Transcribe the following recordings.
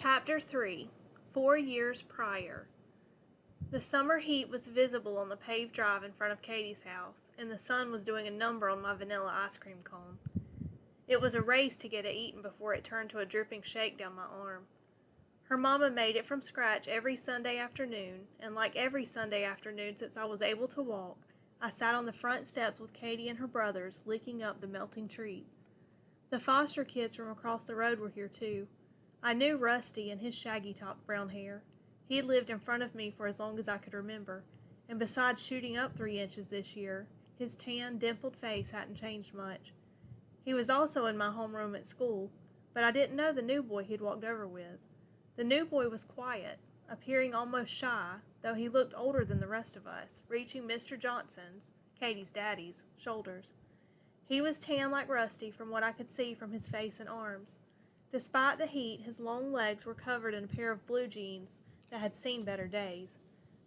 Chapter 3 4 Years Prior. The summer heat was visible on the paved drive in front of Katie's house, and the sun was doing a number on my vanilla ice cream cone. It was a race to get it eaten before it turned to a dripping shake down my arm. Her mama made it from scratch every Sunday afternoon, and like every Sunday afternoon since I was able to walk, I sat on the front steps with Katie and her brothers, licking up the melting treat. The foster kids from across the road were here too. I knew Rusty and his shaggy-topped brown hair. He had lived in front of me for as long as I could remember, and besides shooting up 3 inches this year, his tan, dimpled face hadn't changed much. He was also in my homeroom at school, but I didn't know the new boy he'd walked over with. The new boy was quiet, appearing almost shy, though he looked older than the rest of us, reaching Mr. Johnson's, Katie's daddy's, shoulders. He was tan like Rusty from what I could see from his face and arms. Despite the heat, his long legs were covered in a pair of blue jeans that had seen better days,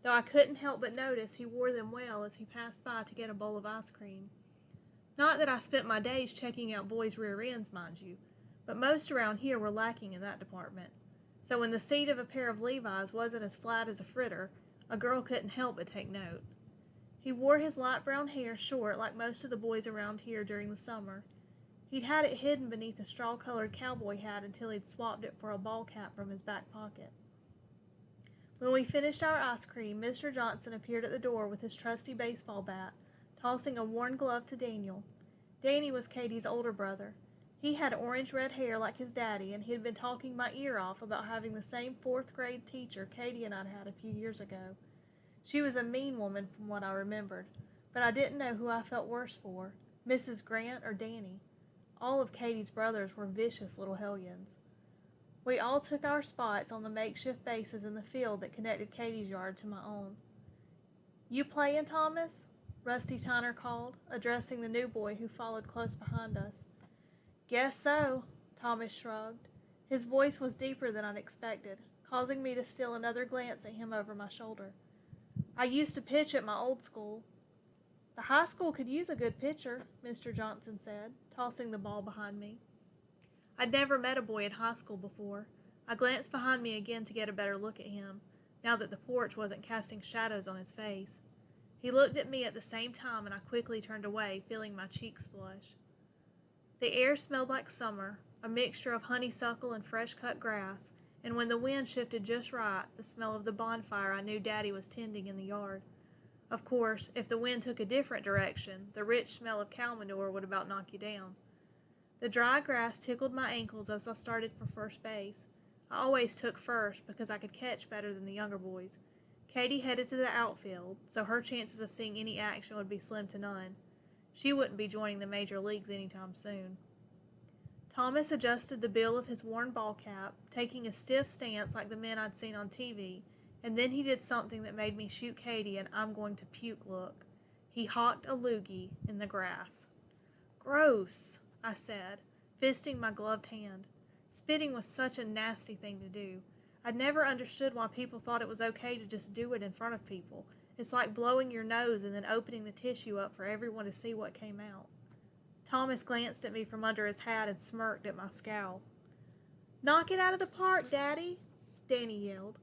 though I couldn't help but notice he wore them well as he passed by to get a bowl of ice cream. Not that I spent my days checking out boys' rear ends, mind you, but most around here were lacking in that department. So when the seat of a pair of Levi's wasn't as flat as a fritter, a girl couldn't help but take note. He wore his light brown hair short like most of the boys around here during the summer. He'd had it hidden beneath a straw-colored cowboy hat until he'd swapped it for a ball cap from his back pocket. When we finished our ice cream, Mr. Johnson appeared at the door with his trusty baseball bat, tossing a worn glove to Daniel. Danny was Katie's older brother. He had orange-red hair like his daddy, and he had been talking my ear off about having the same 4th-grade teacher Katie and I'd had a few years ago. She was a mean woman from what I remembered, but I didn't know who I felt worse for, Mrs. Grant or Danny. All of Katie's brothers were vicious little hellions. We all took our spots on the makeshift bases in the field that connected Katie's yard to my own. "You playin', Thomas?" Rusty Tyner called, addressing the new boy who followed close behind us. "Guess so," Thomas shrugged. His voice was deeper than I'd expected, causing me to steal another glance at him over my shoulder. "I used to pitch at my old school." "The high school could use a good pitcher," Mr. Johnson said, tossing the ball behind me. I'd never met a boy in high school before. I glanced behind me again to get a better look at him, now that the porch wasn't casting shadows on his face. He looked at me at the same time, and I quickly turned away, feeling my cheeks flush. The air smelled like summer, a mixture of honeysuckle and fresh-cut grass, and when the wind shifted just right, the smell of the bonfire I knew Daddy was tending in the yard. Of course, if the wind took a different direction, the rich smell of cow manure would about knock you down. The dry grass tickled my ankles as I started for first base. I always took first because I could catch better than the younger boys. Katie headed to the outfield, so her chances of seeing any action would be slim to none. She wouldn't be joining the major leagues anytime soon. Thomas adjusted the bill of his worn ball cap, taking a stiff stance like the men I'd seen on TV, and then he did something that made me shoot Katie an "I'm going to puke" look. He hawked a loogie in the grass. "Gross," I said, fisting my gloved hand. Spitting was such a nasty thing to do. I'd never understood why people thought it was okay to just do it in front of people. It's like blowing your nose and then opening the tissue up for everyone to see what came out. Thomas glanced at me from under his hat and smirked at my scowl. "Knock it out of the park, Daddy," Danny yelled.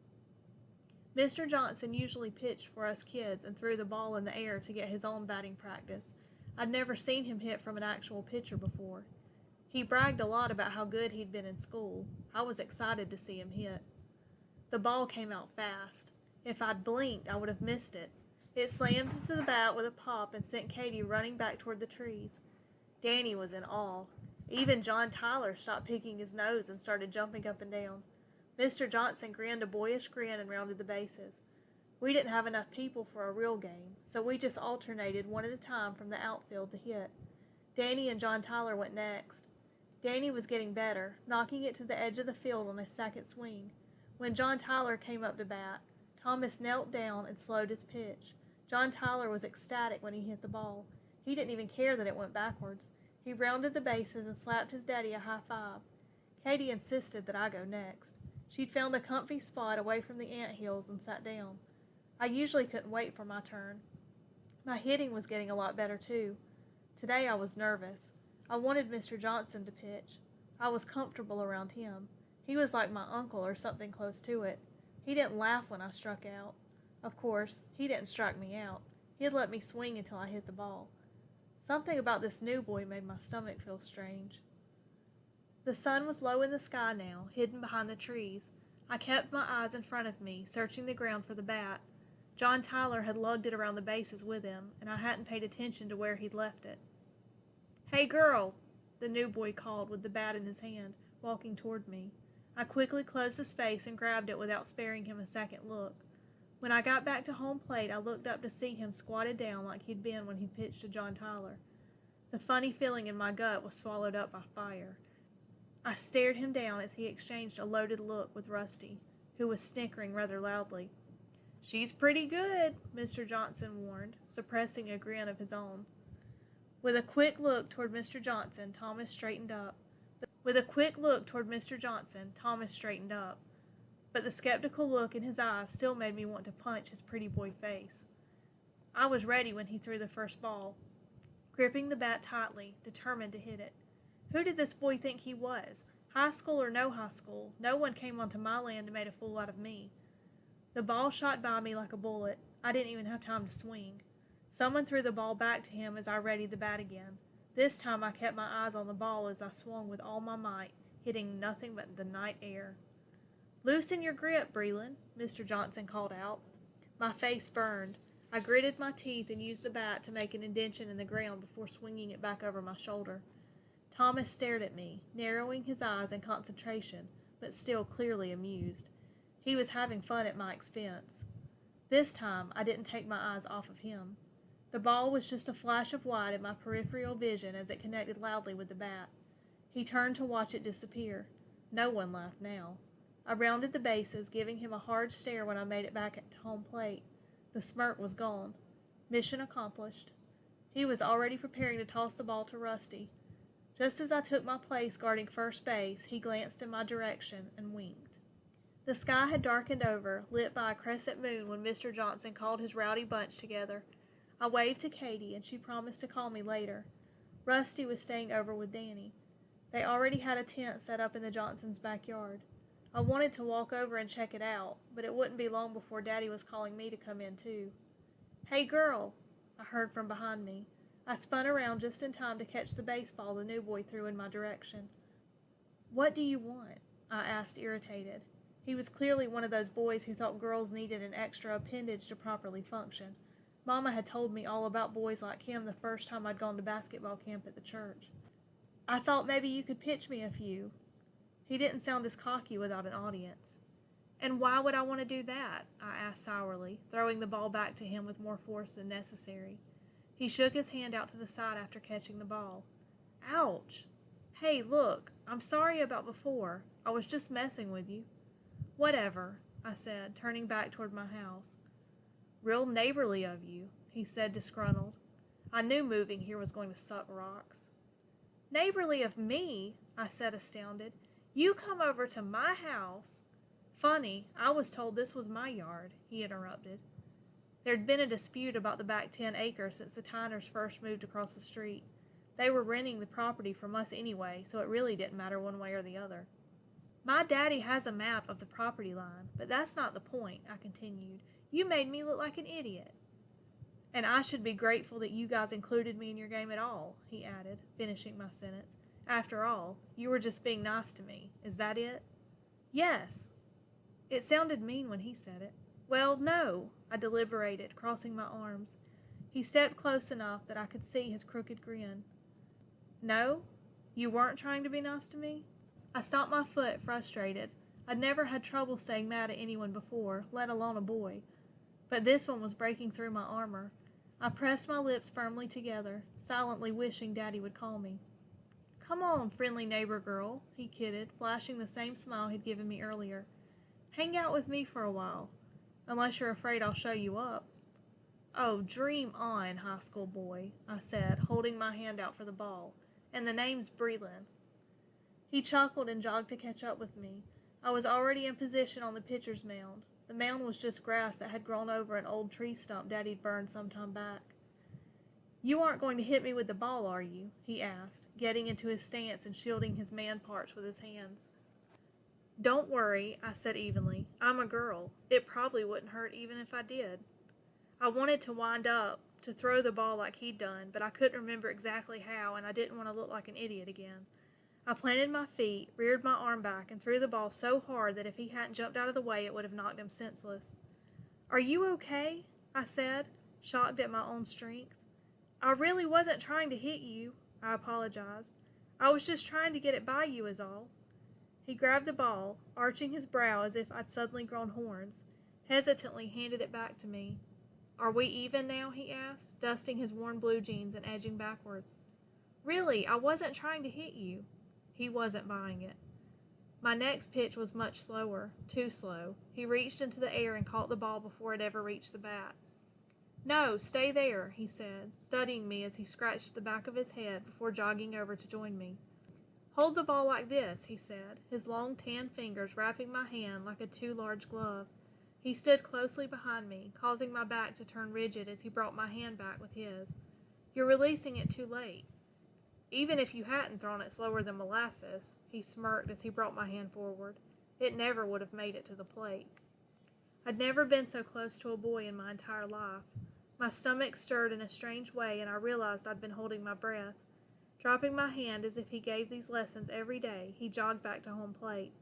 Mr. Johnson usually pitched for us kids and threw the ball in the air to get his own batting practice. I'd never seen him hit from an actual pitcher before. He bragged a lot about how good he'd been in school. I was excited to see him hit. The ball came out fast. If I'd blinked, I would have missed it. It slammed into the bat with a pop and sent Katie running back toward the trees. Danny was in awe. Even John Tyler stopped picking his nose and started jumping up and down. Mr. Johnson grinned a boyish grin and rounded the bases. We didn't have enough people for a real game, so we just alternated one at a time from the outfield to hit. Danny and John Tyler went next. Danny was getting better, knocking it to the edge of the field on his second swing. When John Tyler came up to bat, Thomas knelt down and slowed his pitch. John Tyler was ecstatic when he hit the ball. He didn't even care that it went backwards. He rounded the bases and slapped his daddy a high five. Katie insisted that I go next. She'd found a comfy spot away from the anthills and sat down. I usually couldn't wait for my turn. My hitting was getting a lot better too. Today I was nervous. I wanted Mr. Johnson to pitch. I was comfortable around him. He was like my uncle or something close to it. He didn't laugh when I struck out. Of course, he didn't strike me out. He'd let me swing until I hit the ball. Something about this new boy made my stomach feel strange. The sun was low in the sky now, hidden behind the trees. I kept my eyes in front of me, searching the ground for the bat. John Tyler had lugged it around the bases with him, and I hadn't paid attention to where he'd left it. "Hey, girl," the new boy called with the bat in his hand, walking toward me. I quickly closed the space and grabbed it without sparing him a second look. When I got back to home plate, I looked up to see him squatted down like he'd been when he pitched to John Tyler. The funny feeling in my gut was swallowed up by fire. I stared him down as he exchanged a loaded look with Rusty, who was snickering rather loudly. "She's pretty good," Mr. Johnson warned, suppressing a grin of his own. With a quick look toward Mr. Johnson, Thomas straightened up. But the skeptical look in his eyes still made me want to punch his pretty boy face. I was ready when he threw the first ball, gripping the bat tightly, determined to hit it. Who did this boy think he was? High school or no high school, no one came onto my land and made a fool out of me. The ball shot by me like a bullet. I didn't even have time to swing. Someone threw the ball back to him as I readied the bat again. This time I kept my eyes on the ball as I swung with all my might, hitting nothing but the night air. "Loosen your grip, Breland," Mr. Johnson called out. My face burned. I gritted my teeth and used the bat to make an indentation in the ground before swinging it back over my shoulder. Thomas stared at me, narrowing his eyes in concentration, but still clearly amused. He was having fun at my expense. This time, I didn't take my eyes off of him. The ball was just a flash of white in my peripheral vision as it connected loudly with the bat. He turned to watch it disappear. No one laughed now. I rounded the bases, giving him a hard stare when I made it back to home plate. The smirk was gone. Mission accomplished. He was already preparing to toss the ball to Rusty. Just as I took my place guarding first base, he glanced in my direction and winked. The sky had darkened over, lit by a crescent moon when Mr. Johnson called his rowdy bunch together. I waved to Katie, and she promised to call me later. Rusty was staying over with Danny. They already had a tent set up in the Johnsons' backyard. I wanted to walk over and check it out, but it wouldn't be long before Daddy was calling me to come in too. "Hey, girl," I heard from behind me. I spun around just in time to catch the baseball the new boy threw in my direction. "What do you want?" I asked, irritated. He was clearly one of those boys who thought girls needed an extra appendage to properly function. Mama had told me all about boys like him the first time I'd gone to basketball camp at the church. "I thought maybe you could pitch me a few." He didn't sound as cocky without an audience. "And why would I want to do that?" I asked sourly, throwing the ball back to him with more force than necessary. He shook his hand out to the side after catching the ball. "Ouch! Hey, look, I'm sorry about before. I was just messing with you." "Whatever," I said, turning back toward my house. "Real neighborly of you," he said, disgruntled. I knew moving here was going to suck rocks. "Neighborly of me?" I said, astounded. "You come over to my house." "Funny, I was told this was my yard," he interrupted. There'd been a dispute about the back 10 acres since the Tyners first moved across the street. They were renting the property from us anyway, so it really didn't matter one way or the other. "My daddy has a map of the property line, but that's not the point," I continued. "You made me look like an idiot." "And I should be grateful that you guys included me in your game at all," he added, finishing my sentence. "After all, you were just being nice to me. Is that it?" "Yes." It sounded mean when he said it. "Well, no," I deliberated, crossing my arms. He stepped close enough that I could see his crooked grin. "No? You weren't trying to be nice to me?" I stomped my foot, frustrated. I'd never had trouble staying mad at anyone before, let alone a boy. But this one was breaking through my armor. I pressed my lips firmly together, silently wishing Daddy would call me. "Come on, friendly neighbor girl," he kidded, flashing the same smile he'd given me earlier. "Hang out with me for a while. Unless you're afraid I'll show you up." "Oh, dream on, high school boy," I said, holding my hand out for the ball. "And the name's Breland." He chuckled and jogged to catch up with me. I was already in position on the pitcher's mound. The mound was just grass that had grown over an old tree stump Daddy'd burned some time back. "You aren't going to hit me with the ball, are you?" he asked, getting into his stance and shielding his man parts with his hands. Don't worry, I said evenly. I'm a girl. It probably wouldn't hurt even if I did. I wanted to wind up, to throw the ball like he'd done, but I couldn't remember exactly how, and I didn't want to look like an idiot again. I planted my feet, reared my arm back, and threw the ball so hard that if he hadn't jumped out of the way, it would have knocked him senseless. Are you okay? I said, shocked at my own strength. I really wasn't trying to hit you, I apologized. I was just trying to get it by you is all. He grabbed the ball, arching his brow as if I'd suddenly grown horns, hesitantly handed it back to me. Are we even now? He asked, dusting his worn blue jeans and edging backwards. Really, I wasn't trying to hit you. He wasn't buying it. My next pitch was much slower, too slow. He reached into the air and caught the ball before it ever reached the bat. No, stay there, he said, studying me as he scratched the back of his head before jogging over to join me. Hold the ball like this, he said, his long tan fingers wrapping my hand like a too large glove. He stood closely behind me, causing my back to turn rigid as he brought my hand back with his. You're releasing it too late. Even if you hadn't thrown it slower than molasses, he smirked as he brought my hand forward, it never would have made it to the plate. I'd never been so close to a boy in my entire life. My stomach stirred in a strange way, and I realized I'd been holding my breath. Dropping my hand as if he gave these lessons every day, he jogged back to home plate.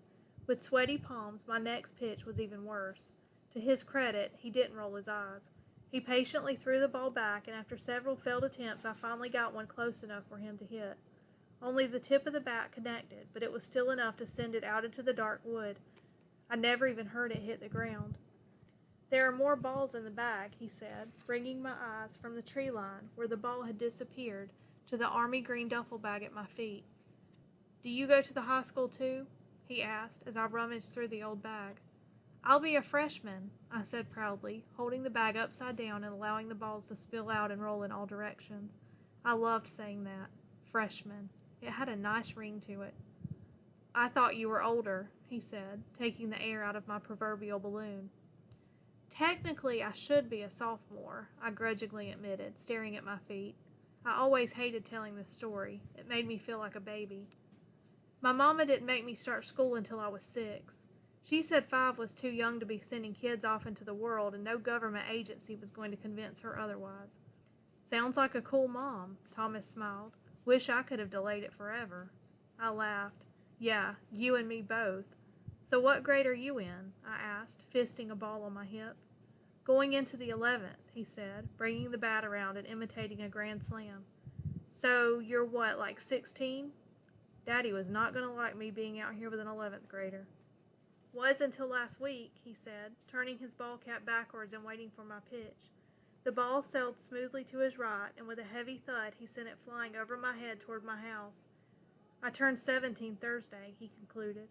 With sweaty palms, my next pitch was even worse. To his credit, he didn't roll his eyes. He patiently threw the ball back, and after several failed attempts, I finally got one close enough for him to hit. Only the tip of the bat connected, but it was still enough to send it out into the dark wood. I never even heard it hit the ground. There are more balls in the bag, he said, bringing my eyes from the tree line, where the ball had disappeared, to the army green duffel bag at my feet. Do you go to the high school too? He asked, as I rummaged through the old bag. I'll be a freshman, I said proudly, holding the bag upside down and allowing the balls to spill out and roll in all directions. I loved saying that. Freshman. It had a nice ring to it. I thought you were older, he said, taking the air out of my proverbial balloon. Technically, I should be a sophomore, I grudgingly admitted, staring at my feet. I always hated telling this story. It made me feel like a baby. My mama didn't make me start school until I was 6. She said 5 was too young to be sending kids off into the world, and no government agency was going to convince her otherwise. Sounds like a cool mom, Thomas smiled. Wish I could have delayed it forever. I laughed. Yeah, you and me both. So what grade are you in? I asked, fisting a ball on my hip. Going into the 11th, he said, bringing the bat around and imitating a grand slam. So you're what, like 16? Daddy was not going to like me being out here with an 11th grader. Was until last week, he said, turning his ball cap backwards and waiting for my pitch. The ball sailed smoothly to his right, and with a heavy thud, he sent it flying over my head toward my house. I turned 17 Thursday, he concluded.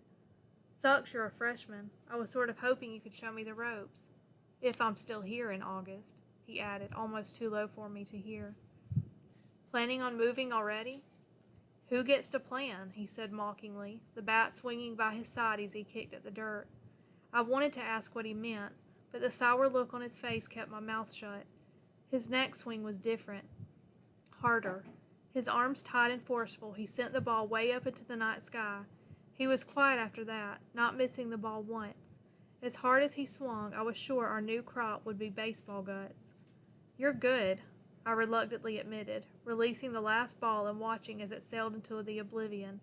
Sucks you're a freshman. I was sort of hoping you could show me the ropes. If I'm still here in August, he added, almost too low for me to hear. Planning on moving already? Who gets to plan? He said mockingly, the bat swinging by his side as he kicked at the dirt. I wanted to ask what he meant, but the sour look on his face kept my mouth shut. His next swing was different, harder. His arms tight and forceful, he sent the ball way up into the night sky. He was quiet after that, not missing the ball once. As hard as he swung, I was sure our new crop would be baseball guts. You're good, I reluctantly admitted, releasing the last ball and watching as it sailed into the oblivion.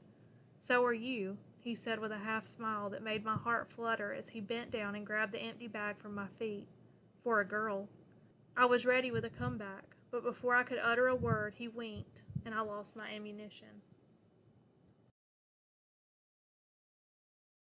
So are you, he said with a half smile that made my heart flutter as he bent down and grabbed the empty bag from my feet. For a girl. I was ready with a comeback, but before I could utter a word, he winked, and I lost my ammunition.